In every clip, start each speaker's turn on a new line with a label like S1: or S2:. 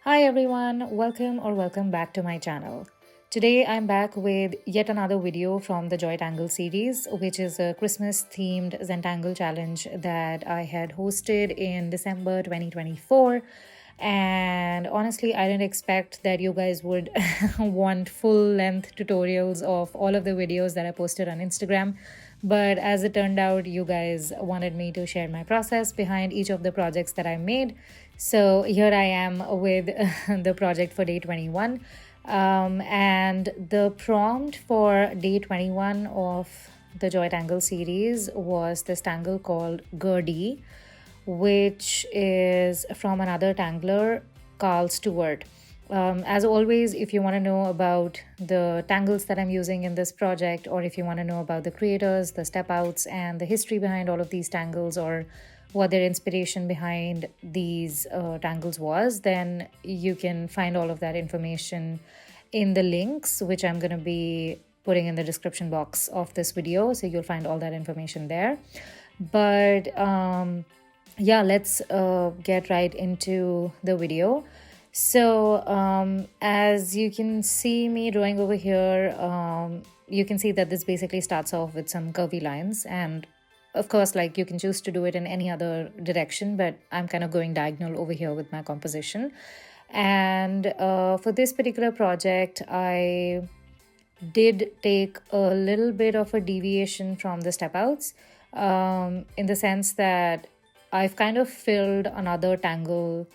S1: Hi everyone, welcome back to my channel. Today I'm back with yet another video from the JoyTangle series, which is a Christmas themed Zentangle challenge that I had hosted in December 2024. And honestly, I didn't expect that you guys would want full length tutorials of all of the videos that I posted on Instagram. But as it turned out, you guys wanted me to share my process behind each of the projects that I made. So here I am with the project for day 21. And the prompt for day 21 of the JoyTangle series was this tangle called Girdy, which is from another tangler, Karl Stewart. As always, if you want to know about the tangles that I'm using in this project, or if you want to know about the creators, the step outs, and the history behind all of these tangles, or what their inspiration behind these tangles was, then you can find all of that information in the links, which I'm going to be putting in the description box of this video. So you'll find all that information there. But yeah, let's get right into the video. So as you can see me drawing over here, you can see that this basically starts off with some curvy lines, and of course, like, you can choose to do it in any other direction, but I'm kind of going diagonal over here with my composition. And for this particular project, I did take a little bit of a deviation from the step outs, in the sense that I've kind of filled another tangle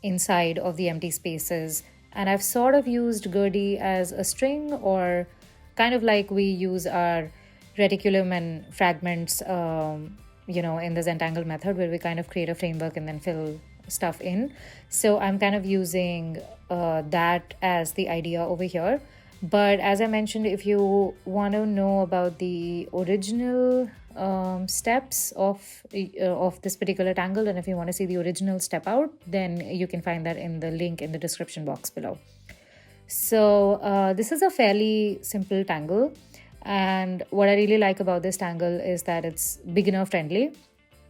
S1: inside of the empty spaces, and I've sort of used Girdy as a string, or kind of like we use our reticulum and fragments, in the Zentangle method, where we kind of create a framework and then fill stuff in. So I'm kind of using that as the idea over here. But as I mentioned, if you want to know about the original steps of this particular tangle, and if you want to see the original step out, then you can find that in the link in the description box below. So this is a fairly simple tangle, and what I really like about this tangle is that it's beginner friendly.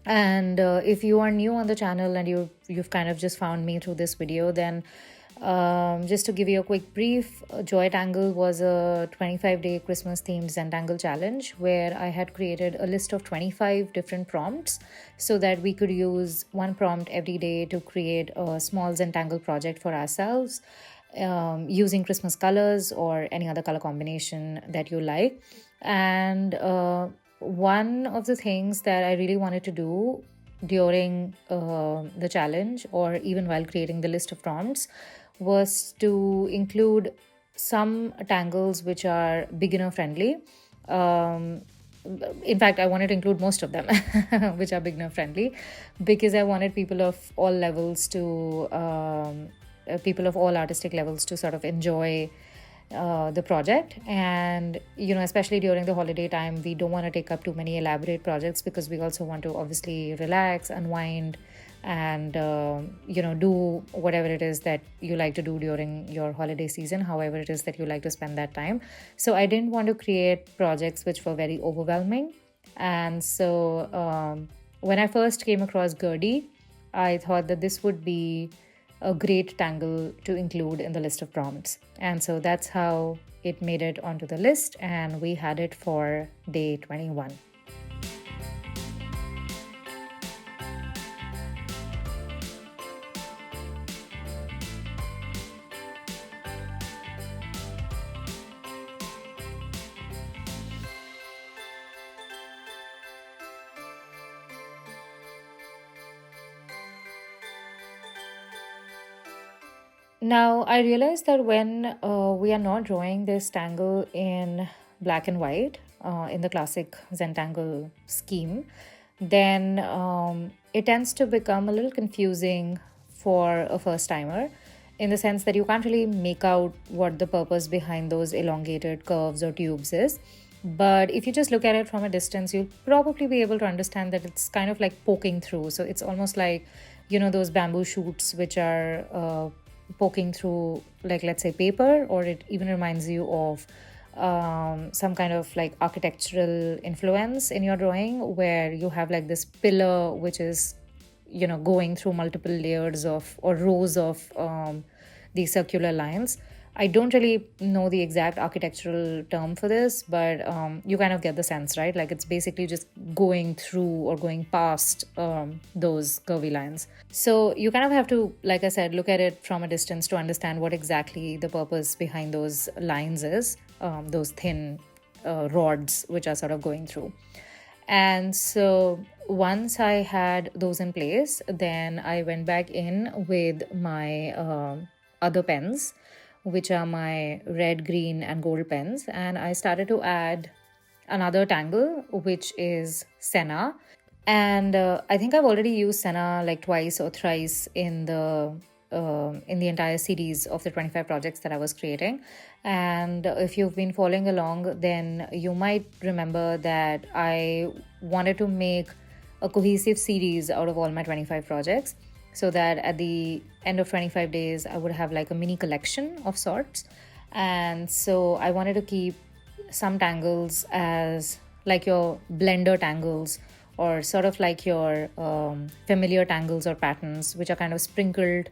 S1: And if you are new on the channel and you've kind of just found me through this video, then just to give you a quick brief, JoyTangle was a 25-day Christmas themed Zentangle challenge where I had created a list of 25 different prompts so that we could use one prompt every day to create a small Zentangle project for ourselves, using Christmas colors or any other color combination that you like. And one of the things that I really wanted to do during the challenge, or even while creating the list of prompts, was to include some tangles which are beginner friendly. In fact, I wanted to include most of them which are beginner friendly, because I wanted people of all levels to people of all artistic levels to sort of enjoy the project. And especially during the holiday time, we don't want to take up too many elaborate projects, because we also want to obviously relax, unwind, and do whatever it is that you like to do during your holiday season, however it is that you like to spend that time. So I didn't want to create projects which were very overwhelming. And so when I first came across Girdy, I thought that this would be a great tangle to include in the list of prompts. And so that's how it made it onto the list, and we had it for day 21. Now, I realized that when we are not drawing this tangle in black and white, in the classic Zentangle scheme, then it tends to become a little confusing for a first timer, in the sense that you can't really make out what the purpose behind those elongated curves or tubes is. But if you just look at it from a distance, you'll probably be able to understand that it's kind of like poking through. So it's almost like, those bamboo shoots which are poking through, like, let's say, paper, or it even reminds you of some kind of like architectural influence in your drawing, where you have like this pillar which is going through multiple layers of or rows of these circular lines. I don't really know the exact architectural term for this, but you kind of get the sense, right? Like it's basically just going through or going past those curvy lines. So you kind of have to, like I said, look at it from a distance to understand what exactly the purpose behind those lines is, those thin rods which are sort of going through. And so once I had those in place, then I went back in with my other pens, which are my red, green, and gold pens. And I started to add another tangle, which is Scena. And I think I've already used Scena like twice or thrice in the entire series of the 25 projects that I was creating. And if you've been following along, then you might remember that I wanted to make a cohesive series out of all my 25 projects, so that at the end of 25 days, I would have like a mini collection of sorts. And so I wanted to keep some tangles as like your blender tangles, or sort of like your familiar tangles or patterns, which are kind of sprinkled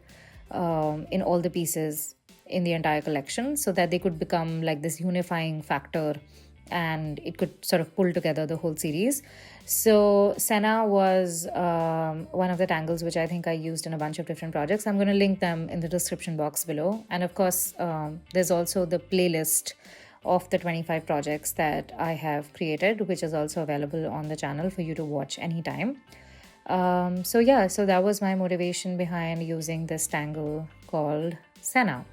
S1: in all the pieces in the entire collection, so that they could become like this unifying factor and it could sort of pull together the whole series. So Scena was one of the tangles which I think I used in a bunch of different projects. I'm going to link them in the description box below. And of course, there's also the playlist of the 25 projects that I have created, which is also available on the channel for you to watch anytime. So that was my motivation behind using this tangle called Scena.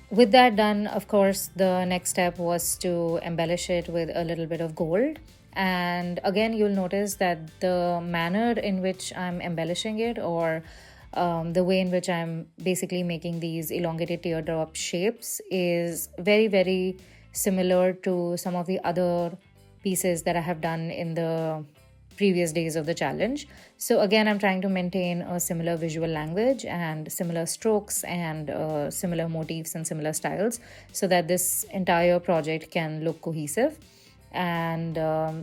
S1: With that done, of course, the next step was to embellish it with a little bit of gold. And again, you'll notice that the manner in which I'm embellishing it, or the way in which I'm basically making these elongated teardrop shapes, is very, very similar to some of the other pieces that I have done in the previous days of the challenge. So again, I'm trying to maintain a similar visual language and similar strokes and similar motifs and similar styles, so that this entire project can look cohesive. And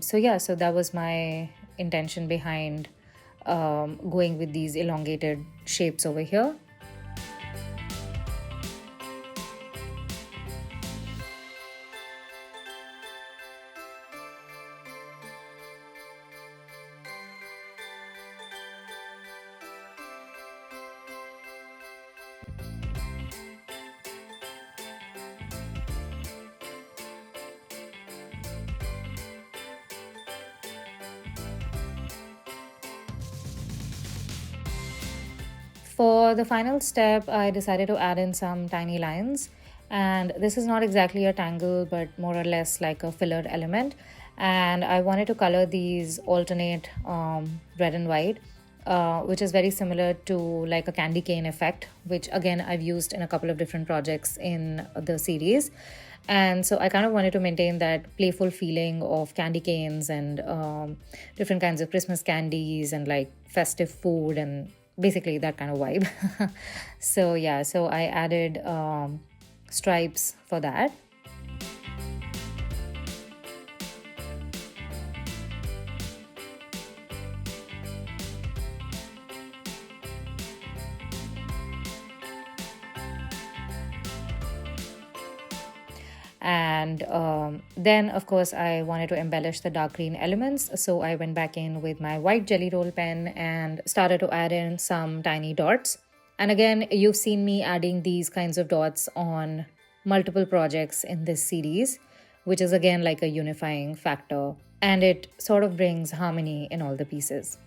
S1: so that was my intention behind going with these elongated shapes over here. For the final step, I decided to add in some tiny lines. And this is not exactly a tangle, but more or less like a filler element. And I wanted to color these alternate red and white, which is very similar to like a candy cane effect, which again I've used in a couple of different projects in the series. And so I kind of wanted to maintain that playful feeling of candy canes and different kinds of Christmas candies and like festive food and basically that kind of vibe. So I added stripes for that. And then, of course, I wanted to embellish the dark green elements. So I went back in with my white jelly roll pen and started to add in some tiny dots. And again, you've seen me adding these kinds of dots on multiple projects in this series, which is again like a unifying factor. And it sort of brings harmony in all the pieces.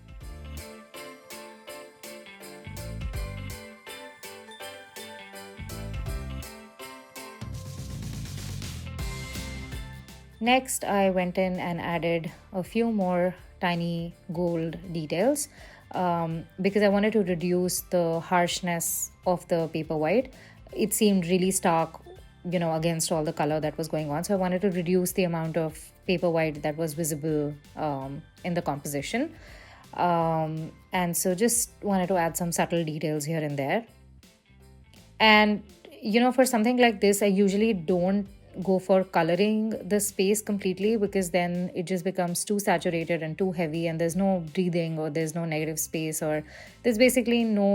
S1: Next, I went in and added a few more tiny gold details because I wanted to reduce the harshness of the paper white. It seemed really stark, against all the color that was going on. So I wanted to reduce the amount of paper white that was visible in the composition. And so just wanted to add some subtle details here and there. And, for something like this, I usually don't go for coloring the space completely because then it just becomes too saturated and too heavy, and there's no breathing or there's no negative space, or there's basically no,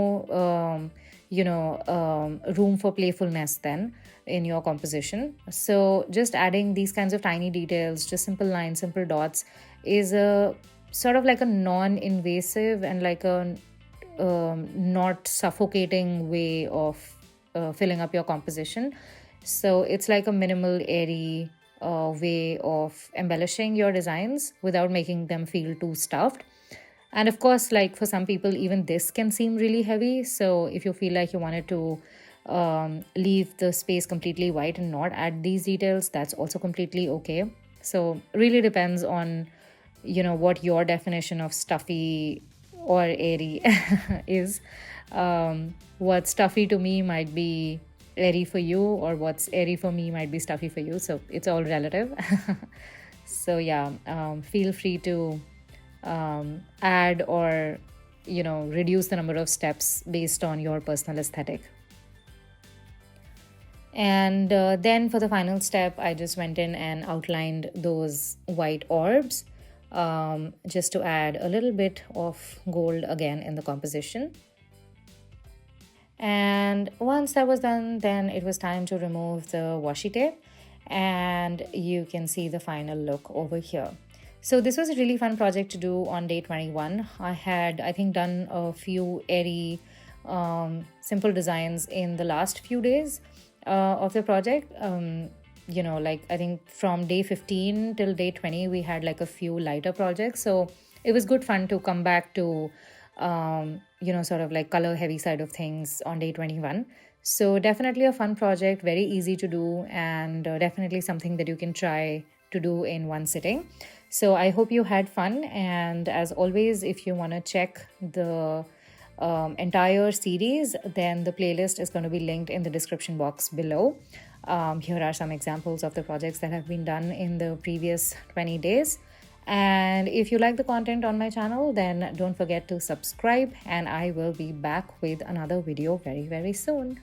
S1: room for playfulness then in your composition. So just adding these kinds of tiny details, just simple lines, simple dots, is a sort of like a non-invasive and like a not suffocating way of filling up your composition. So it's like a minimal, airy way of embellishing your designs without making them feel too stuffed. And of course, like for some people, even this can seem really heavy. So if you feel like you wanted to leave the space completely white and not add these details, that's also completely okay. So really depends on, what your definition of stuffy or airy is. What stuffy to me might be airy for you, or what's airy for me might be stuffy for you. So it's all relative. So yeah, feel free to add or reduce the number of steps based on your personal aesthetic. And then for the final step, I just went in and outlined those white orbs, just to add a little bit of gold again in the composition. And once that was done, then it was time to remove the washi tape, and you can see the final look over here. So this was a really fun project to do on day 21. I had, I think, done a few airy, simple designs in the last few days of the project. Like I think from day 15 till day 20, we had like a few lighter projects. So it was good fun to come back to sort of like color heavy side of things on day 21. So definitely a fun project, very easy to do, and definitely something that you can try to do in one sitting. So I hope you had fun, and as always, if you want to check the entire series, then the playlist is going to be linked in the description box below. Here are some examples of the projects that have been done in the previous 20 days. And if you like the content on my channel, then don't forget to subscribe, and I will be back with another video very, very soon.